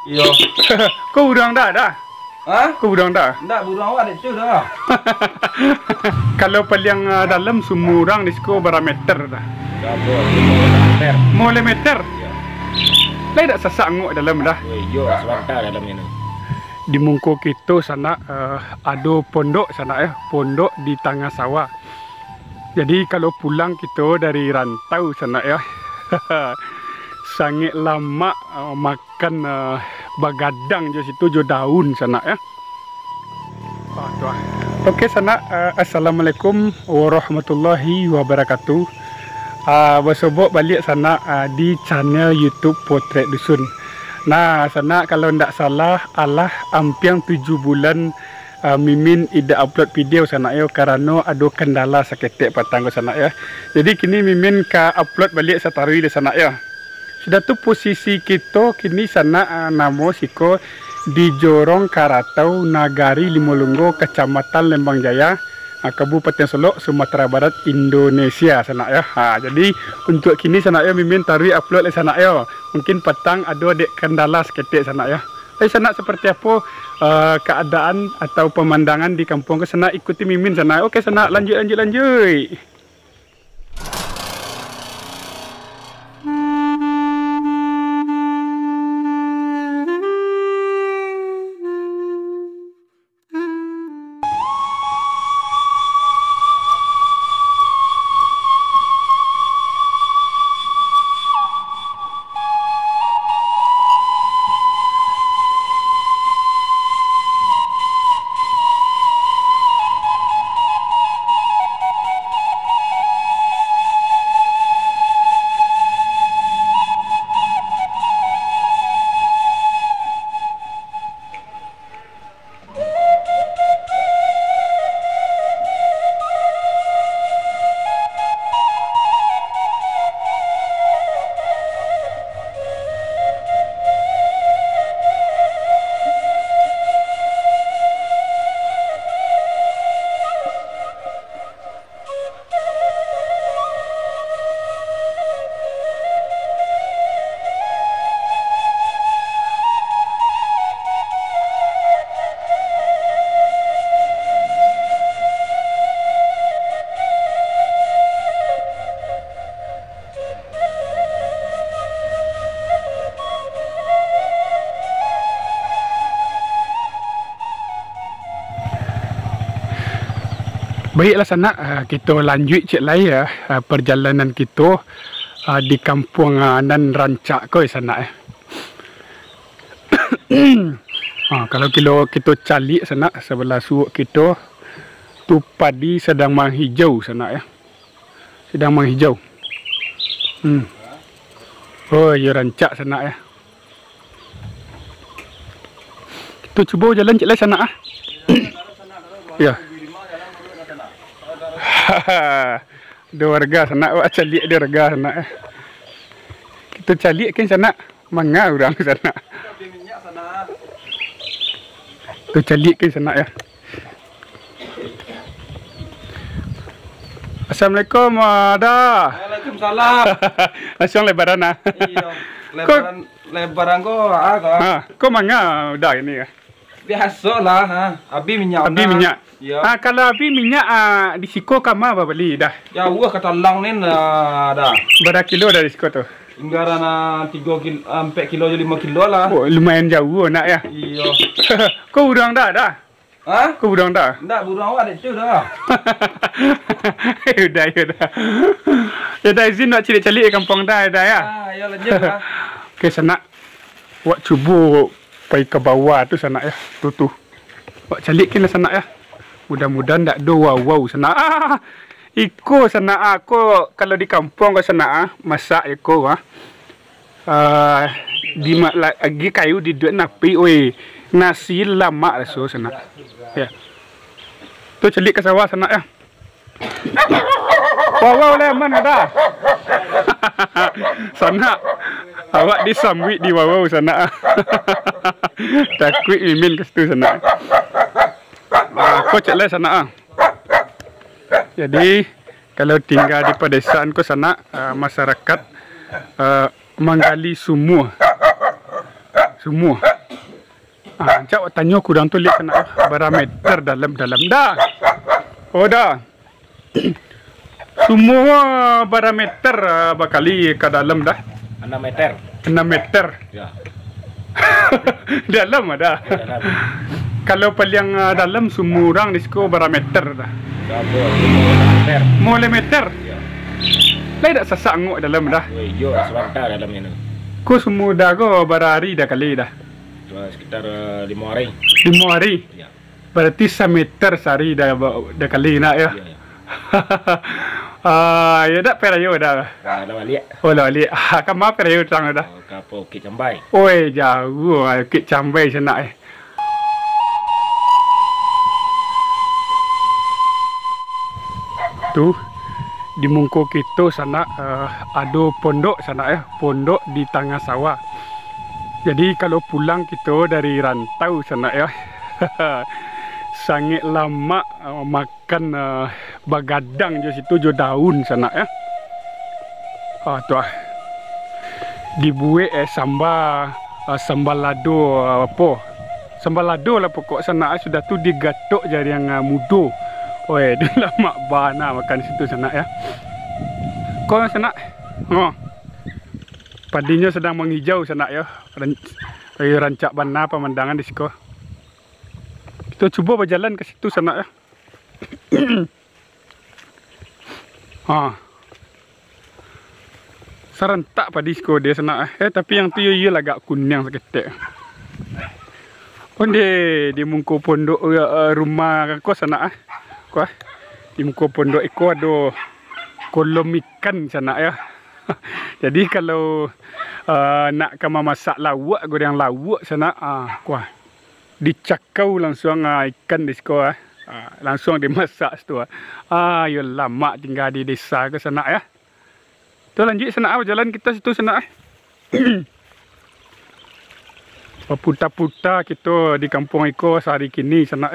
Iya. Kau udang dah? Hah? Kau udang dah? Enggak, burung awak ada tu dah. Kalau paling dalam semua orang di sekolah berapa meter dah? Meter. Mulai meter? Ya. Lai tak sasak ngok dalam dah. Yo, sebentar dalamnya ni. Di Mungko kita sana ada pondok sana pondok di tengah sawah. Jadi kalau pulang kita dari rantau sana sangat lama makan bagadang je situ jo daun sana Okey sana assalamualaikum warahmatullahi wabarakatuh. Bersobok balik sana di channel YouTube Potret Dusun. Nah, sana kalau ndak salah ampiang 7 bulan Mimin ida upload video sana karena ada kendala seketik patang ke sana Jadi kini Mimin ka upload balik satarui di sana Sudah tu posisi kita kini sana namo siko di Jorong Karatau Nagari Limolunggo Kecamatan Lembang Jaya Kabupaten Solok Sumatera Barat Indonesia sana jadi untuk kini sana Mimin tarui upload di sana mungkin petang ada dek kendala seketik sana sana seperti apa keadaan atau pemandangan di kampung ke sana ikuti Mimin sana. Okey sana lanjut. Baiklah sana kita lanjut cik lai perjalanan kita di kampung nan rancak kau sana kalau kita calik sana sebelah suuk kita tu padi sedang menghijau sana sedang menghijau. Oh ya rancak sana kita cuba jalan cik lai sana ya. Ada warga sana awak calik dia warga sana kita calik kan sana manga orang sana tu calik kan sana Assalamualaikum ada. Waalaikumsalam. Langsung lebaran Iya. Lebaran kau manga dah ini biasalah abi minyak. Abi minyak. Ya. Kalau abi minyak di siko kama apa beli dah? Ya gua kata lang nih dah. Berapa kilo dari siko tu? Inggaran 3 kilo, 4 kilo je 5 kilo lah. Oh, lumayan jauh nak ya. Iya. Kau udang dah? Hah? Kau udang dah? Enggak, burung awak ada tu dah. Udah. Ya dah izin nak calik-calik kampung dah ya. Ya lanjut lah. Okey sana. Wak cubu pergi ke bawah tu sana tu. Wak calikin lah sana Mudah-mudahan tak ada wow sana. Iko sana aku kalau di kampung ke sana masak iko di lagi kayu di duit napi oi nasi lama raso sana. Ya. Tu celik ke sawah sana Wow lemon ada. Sana awak disambut di wow sana. Takut Mimin ke situ sana. Aku cek sana. Jadi kalau tinggal di pedesaan ko sana masyarakat menggali sumur. Cak tanya kurang tu lihat sana berapa meter dalam dah. Oh dah. Semua berapa meter bakali ke dalam dah? 6 meter. 6 meter. Ya. Dalam ada. Dalam. Kalau paling dalam semua orang di sini berapa meter dah? 5 meter. Mau 5 meter? Ya. Lai tak sesak ngok dalam dah. Yo sebentar dalamnya ni. Ko semua dah ko berhari dah kali dah. Sekitar 5 hari. 5 hari. Ya. Berarti 1 meter sehari dah kali nak ya. Ya. Ya dah perayo dah. Dah balik. Oh lah balik. Kamu perayo tang dah. Kapo Bukit Cambai. Oi jauh Bukit Cambai sana Tu di mungko kita sana ada pondok sana pondok di tengah sawah. Jadi kalau pulang kita dari rantau sana sangat lama makan bagadang je situ jo daun sana tu dibuat sambal lado apa sambal lado lah pokok sana sudah tu digatok jadi yang mudo. Oi dah lama bana makan situ sana kau sana padinya sedang menghijau sana rancak bana pemandangan di situ. Kita cuba berjalan ke situ sana serentak padi sko dia sana tapi yang tu ia agak kuning seketik. Onde di mungko pondok rumah kau sana kau di mungko pondok iko ada kolom ikan sana Jadi kalau nak kamu masak lawak goreng lawak sana kau dicakau langsung ikan di sekolah langsung dimasak situ ya lama tinggal di desa ke sana tu lanjut sana jalan kita situ sana puta-puta kita di kampung Iko sehari kini sana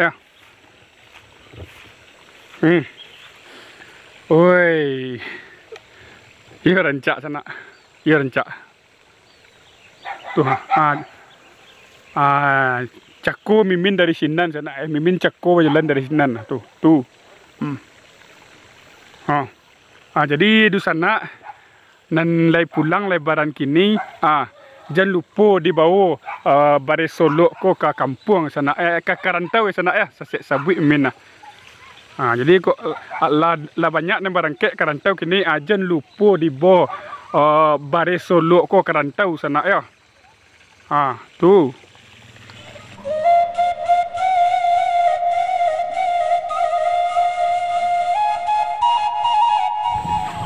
oi ya rancak sana ya rancak tu cakko mimin dari sinan sana mimin cakko jalan dari sinan tu jadi di sana nan lai pulang lebaran kini jangan lupa dibawa bare solok ko ke kampung sana ke karantau sana sasek sabui mimin jadi kok la banyak ni barang kek karantau kini jangan lupa dibawa bare solok ko karantau sana tu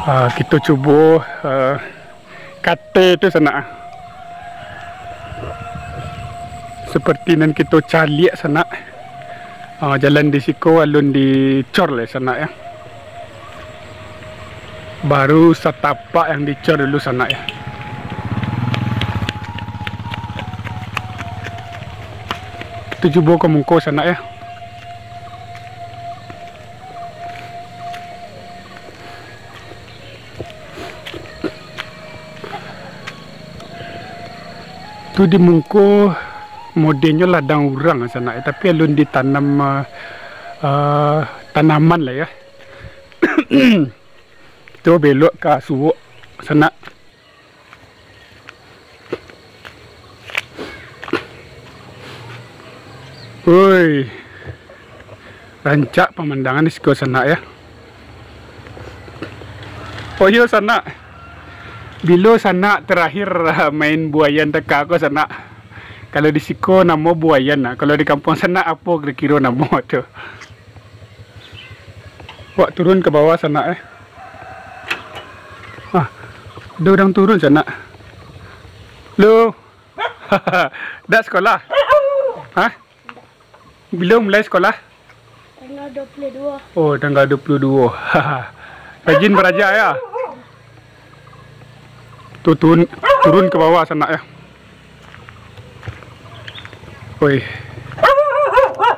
kita cuba kate tu sana seperti nan kita cari sana jalan di siko alun di cor le sana baru setapak yang dicor dulu sana kita cuba ke mungko sana tu di mungko modelnya ladang urang sana tapi alun ditanam tanaman lah tu belok ke suwok sana oi rancak pemandangan di sekolah sana oh iya sana bila sana terakhir main buayan teka aku sana. Kalau di siko nama buayan kalau di kampung sana apa kira-kira nama tu. Wak turun ke bawah sana ada orang turun sana. Lu. Dah sekolah? Belum mulai sekolah? Tanggal 22. Oh, tanggal 22. Rajin belajar turun ke bawah sana Oi.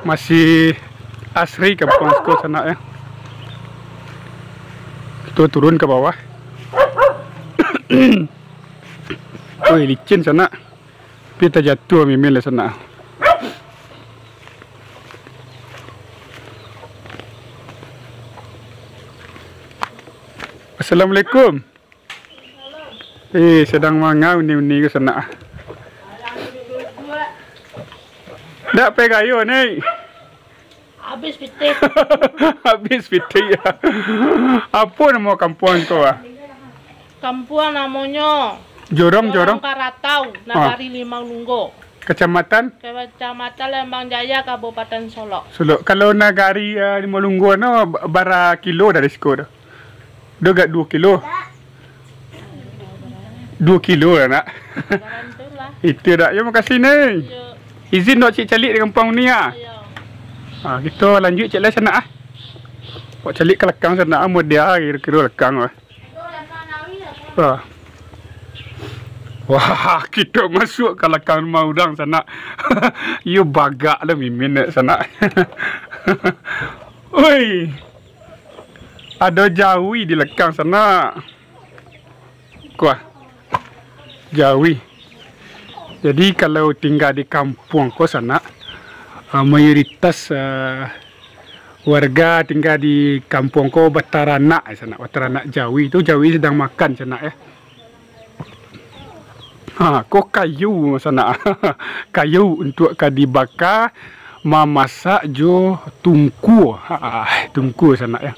Masih asri kampung sekolah sana Kita turun ke bawah. Oi, licin sana. Kita jatuh mimin le sana. Assalamualaikum. Sedang mangau ni ke sana. Dak pe kayu ni. Habis pitik. Habis pitik ya. Apa nama kampung kau ah? Kampung namanya Jorong. Karatau, Nagari Limau Lunggo. Kecamatan Kecamatan Lembang Jaya, Kabupaten Solok. Solok. Kalau Nagari Limau no bara kilo dari sekolah. Dia 2 kilo. 2 kilo lah nak. Garantulah. Itu dah. Ya makasih ni. Ya. Izin nak cik calik di kampung ni ah. Ya. Kita lanjut cik lah sana ah. Pak calik ke lekang sana ah, dia kira-kira lekang ah. Wah, kita masuk ke lekang rumah udang sana. You bagak lah mimin sana. Oi. Ada jawi di lekang sana. Kuah. Jawi. Jadi kalau tinggal di kampung ko sana, mayoritas warga tinggal di kampung ko Bataranak sana, Bataranak Jawi. Itu Jawi sedang makan sana ya. Kok kayu sana. Kayu untuk dibakar, memasak jo tungku. Tungku sana ya.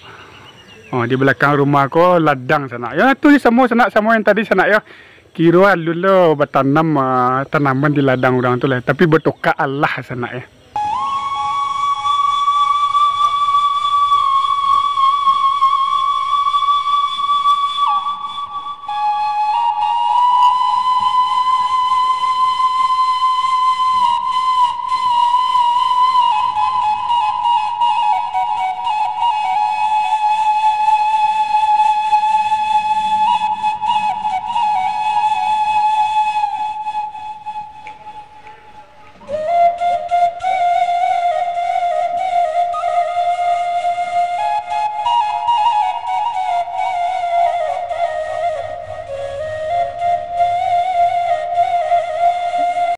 Di belakang rumah ko ladang sana. Ya tu semua sana, semua yang tadi sana ya. Kira dulu bertanam tanaman di ladang orang tu lah. Tapi bertokak Allah sana ya.